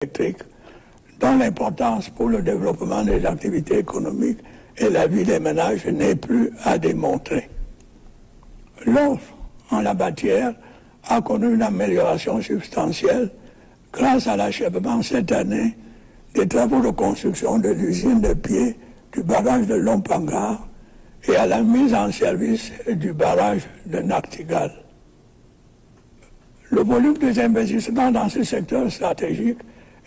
électrique, dont l'importance pour le développement des activités économiques et la vie des ménages n'est plus à démontrer. L'offre en la matière a connu une amélioration substantielle grâce à l'achèvement cette année des travaux de construction de l'usine de pied du barrage de Lompangar et à la mise en service du barrage de Nachtigal. Le volume des investissements dans ce secteur stratégique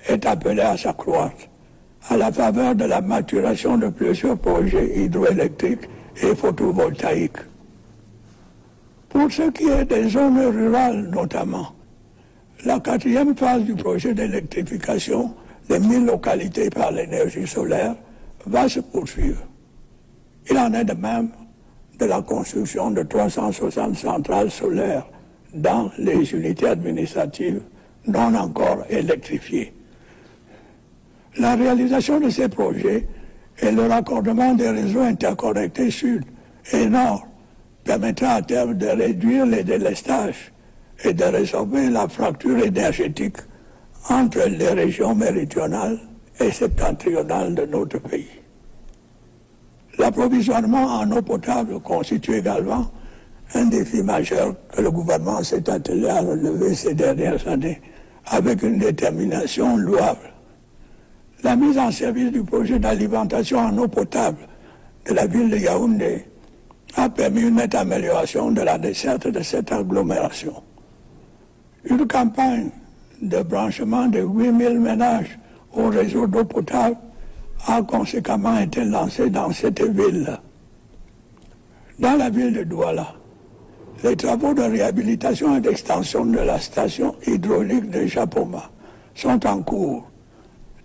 est appelé à s'accroître à la faveur de la maturation de plusieurs projets hydroélectriques et photovoltaïques. Pour ce qui est des zones rurales notamment, la 4e phase du projet d'électrification des 1000 localités par l'énergie solaire va se poursuivre. Il en est de même de la construction de 360 centrales solaires dans les unités administratives non encore électrifiées. La réalisation de ces projets et le raccordement des réseaux interconnectés sud et nord permettra à terme de réduire les délestages et de résorber la fracture énergétique entre les régions méridionales et septentrionales de notre pays. L'approvisionnement en eau potable constitue également un défi majeur que le gouvernement s'est attelé à relever ces dernières années avec une détermination louable. La mise en service du projet d'alimentation en eau potable de la ville de Yaoundé a permis une nette amélioration de la desserte de cette agglomération. Une campagne de branchement de 8000 ménages au réseau d'eau potable a conséquemment été lancée dans cette ville. Dans la ville de Douala, les travaux de réhabilitation et d'extension de la station hydraulique de Japoma sont en cours,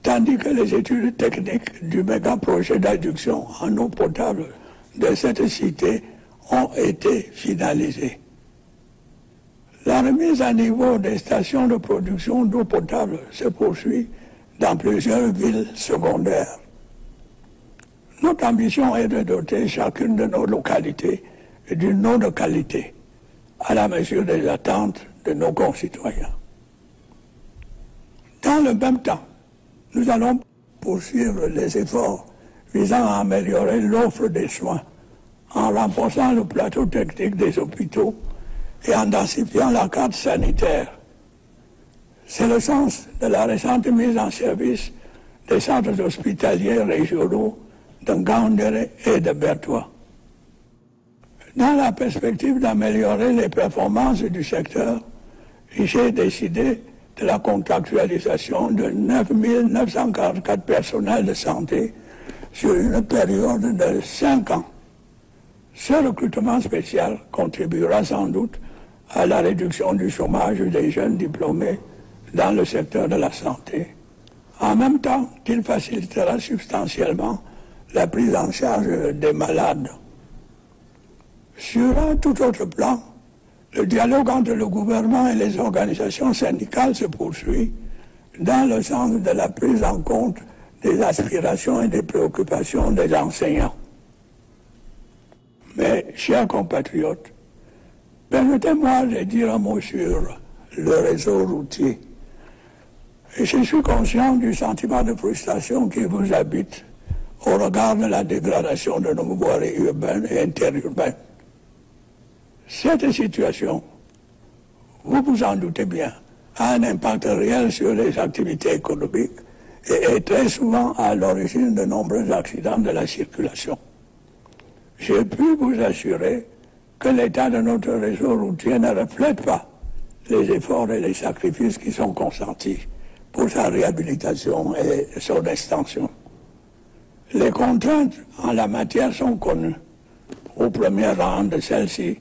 tandis que les études techniques du méga-projet d'adduction en eau potable de cette cité ont été finalisées. La remise à niveau des stations de production d'eau potable se poursuit dans plusieurs villes secondaires. Notre ambition est de doter chacune de nos localités d'une eau de qualité, à la mesure des attentes de nos concitoyens. Dans le même temps, nous allons poursuivre les efforts visant à améliorer l'offre des soins en renforçant le plateau technique des hôpitaux et en densifiant la carte sanitaire. C'est le sens de la récente mise en service des centres hospitaliers régionaux de Ngaoundéré et de Bertoua. Dans la perspective d'améliorer les performances du secteur, j'ai décidé de la contractualisation de 9 944 personnels de santé sur une période de 5 ans. Ce recrutement spécial contribuera sans doute à la réduction du chômage des jeunes diplômés dans le secteur de la santé, en même temps qu'il facilitera substantiellement la prise en charge des malades. Sur un tout autre plan, le dialogue entre le gouvernement et les organisations syndicales se poursuit dans le sens de la prise en compte des aspirations et des préoccupations des enseignants. Mais, chers compatriotes, permettez-moi de dire un mot sur le réseau routier. Et je suis conscient du sentiment de frustration qui vous habite au regard de la dégradation de nos voiries urbaines et interurbaines. Cette situation, vous vous en doutez bien, a un impact réel sur les activités économiques et est très souvent à l'origine de nombreux accidents de la circulation. J'ai pu vous assurer que l'état de notre réseau routier ne reflète pas les efforts et les sacrifices qui sont consentis pour sa réhabilitation et son extension. Les contraintes en la matière sont connues. Au premier rang de celles-ci,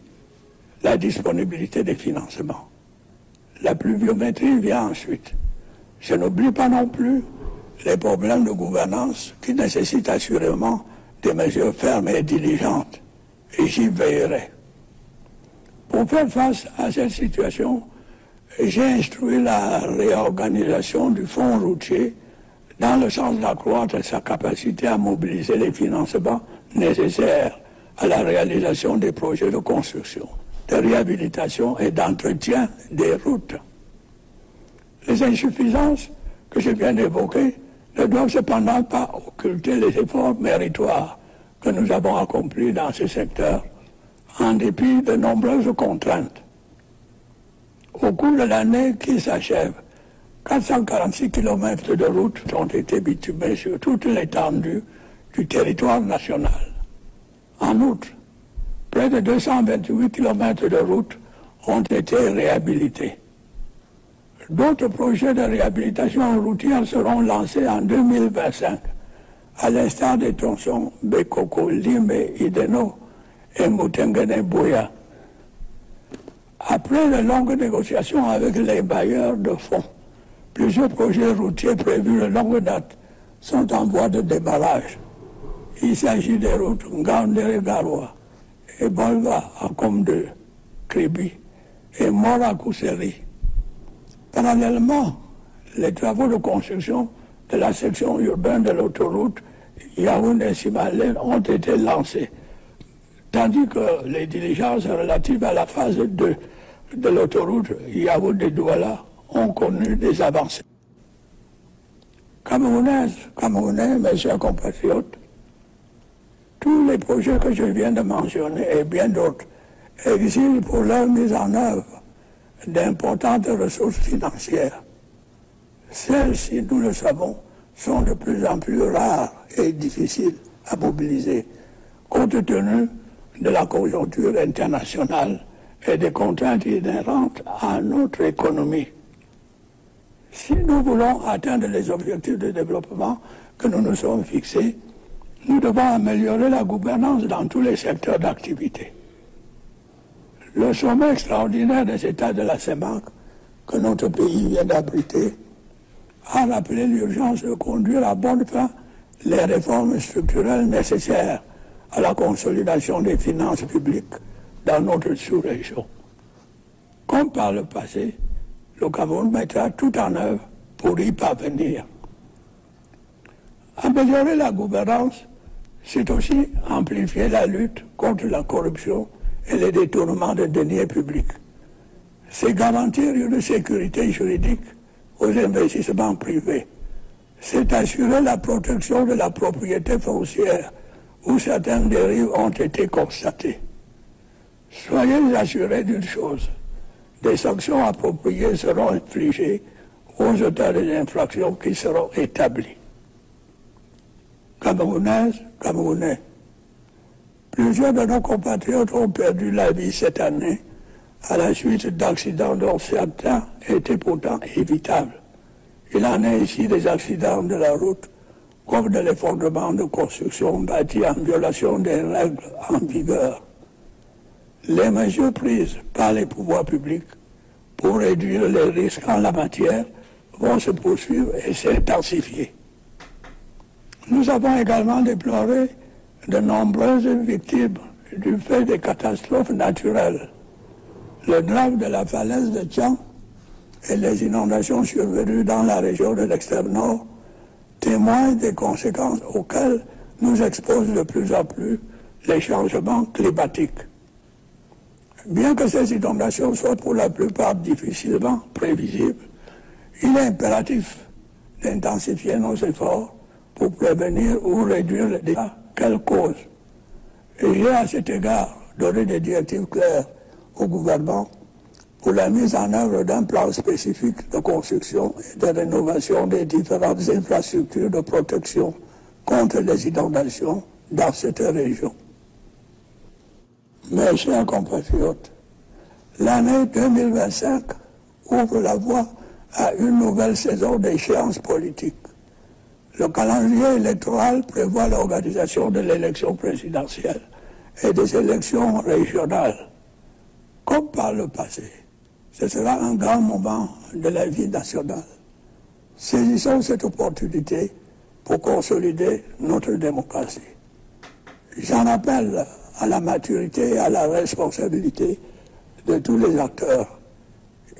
la disponibilité des financements. La pluviométrie vient ensuite. Je n'oublie pas non plus les problèmes de gouvernance qui nécessitent assurément des mesures fermes et diligentes, et j'y veillerai. Pour faire face à cette situation, j'ai instruit la réorganisation du fonds routier dans le sens d'accroître sa capacité à mobiliser les financements nécessaires à la réalisation des projets de construction, de réhabilitation et d'entretien des routes. Les insuffisances que je viens d'évoquer ne doivent cependant pas occulter les efforts méritoires que nous avons accomplis dans ce secteur, en dépit de nombreuses contraintes. Au cours de l'année qui s'achève, 446 km de routes ont été bitumées sur toute l'étendue du territoire national. En outre, près de 228 km de routes ont été réhabilités. D'autres projets de réhabilitation routière seront lancés en 2025, à l'instar des tronçons Bekoko, Limbe, Ideno et Mutengene-Boya. Après de longues négociations avec les bailleurs de fonds, plusieurs projets routiers prévus de longue date sont en voie de démarrage. Il s'agit des routes Ngaoundéré-Garoua et Bolga à Komde, Kribi et Mora-Kousseri. Parallèlement, les travaux de construction de la section urbaine de l'autoroute Yaoundé-Simalène ont été lancés, tandis que les diligences relatives à la phase 2 de l'autoroute Yaoundé-Douala ont connu des avancées. Camerounais, mes chers compatriotes, tous les projets que je viens de mentionner et bien d'autres exigent pour leur mise en œuvre d'importantes ressources financières. Celles-ci, nous le savons, sont de plus en plus rares et difficiles à mobiliser, compte tenu de la conjoncture internationale et des contraintes inhérentes à notre économie. Si nous voulons atteindre les objectifs de développement que nous nous sommes fixés, nous devons améliorer la gouvernance dans tous les secteurs d'activité. Le sommet extraordinaire des États de la CEMAC, que notre pays vient d'abriter, a rappelé l'urgence de conduire à bonne fin les réformes structurelles nécessaires à la consolidation des finances publiques dans notre sous-région. Comme par le passé, le Cameroun mettra tout en œuvre pour y parvenir. Améliorer la gouvernance, c'est aussi amplifier la lutte contre la corruption et les détournements de deniers publics. C'est garantir une sécurité juridique aux investissements privés. C'est assurer la protection de la propriété foncière où certaines dérives ont été constatées. Soyez assurés d'une chose, des sanctions appropriées seront infligées aux auteurs des infractions qui seront établies. Camerounaises, Camerounais, plusieurs de nos compatriotes ont perdu la vie cette année à la suite d'accidents dont certains étaient pourtant évitables. Il en est ici des accidents de la route comme de l'effondrement de constructions bâties en violation des règles en vigueur. Les mesures prises par les pouvoirs publics pour réduire les risques en la matière vont se poursuivre et s'intensifier. Nous avons également déploré de nombreuses victimes du fait des catastrophes naturelles. Le drame de la falaise de Tchang et les inondations survenues dans la région de l'extrême nord témoignent des conséquences auxquelles nous exposent de plus en plus les changements climatiques. Bien que ces inondations soient pour la plupart difficilement prévisibles, il est impératif d'intensifier nos efforts pour prévenir ou réduire les dégâts qu'elles causent. Et j'ai à cet égard donné des directives claires au gouvernement pour la mise en œuvre d'un plan spécifique de construction et de rénovation des différentes infrastructures de protection contre les inondations dans cette région. Mes chers compatriotes, l'année 2025 ouvre la voie à une nouvelle saison d'échéances politiques. Le calendrier électoral prévoit l'organisation de l'élection présidentielle et des élections régionales. Comme par le passé, ce sera un grand moment de la vie nationale. Saisissons cette opportunité pour consolider notre démocratie. J'en appelle à la maturité et à la responsabilité de tous les acteurs.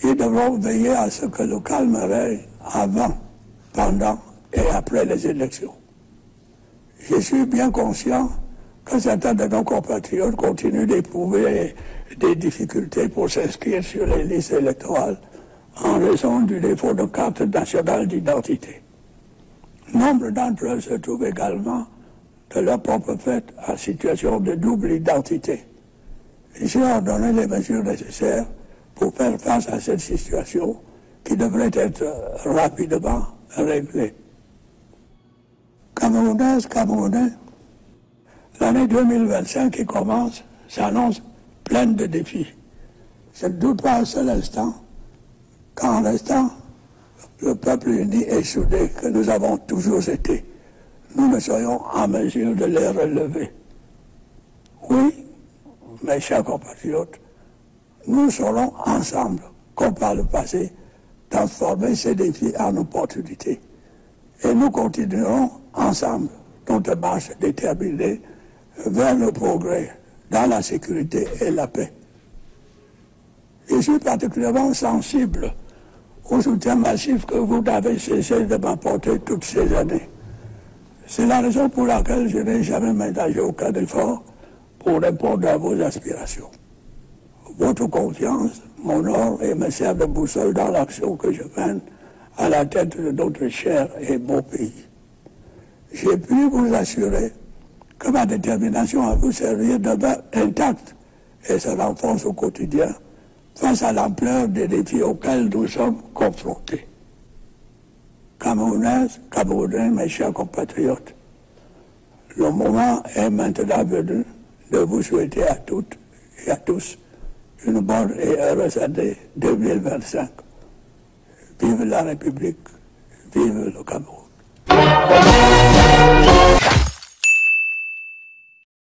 Ils devront veiller à ce que le calme règne avant, pendant et après les élections. Je suis bien conscient que certains de nos compatriotes continuent d'éprouver des difficultés pour s'inscrire sur les listes électorales en raison du défaut de carte nationale d'identité. Nombre d'entre eux se trouvent également de leur propre fait en situation de double identité. J'ai ordonné les mesures nécessaires pour faire face à cette situation qui devrait être rapidement réglée. Camerounaises, Camerounais, l'année 2025 qui commence s'annonce pleine de défis. Je ne doute pas un seul instant qu'en restant le peuple uni et soudé que nous avons toujours été, nous ne soyons en mesure de les relever. Oui, mes chers compatriotes, nous serons ensemble, comme par le passé, transformer ces défis en opportunités. Et nous continuerons ensemble notre marche déterminée vers le progrès dans la sécurité et la paix. Je suis particulièrement sensible au soutien massif que vous n'avez cessé de m'apporter toutes ces années. C'est la raison pour laquelle je n'ai jamais ménagé aucun effort pour répondre à vos aspirations. Votre confiance m'honore et me sert de boussole dans l'action que je mène à la tête de notre cher et beau pays. J'ai pu vous assurer que ma détermination à vous servir demeure intacte et se renforce au quotidien face à l'ampleur des défis auxquels nous sommes confrontés. Camerounaises, Camerounais, mes chers compatriotes, le moment est maintenant venu de vous souhaiter à toutes et à tous une bonne et heureuse année 2025. Vive la République, vive le Cameroun.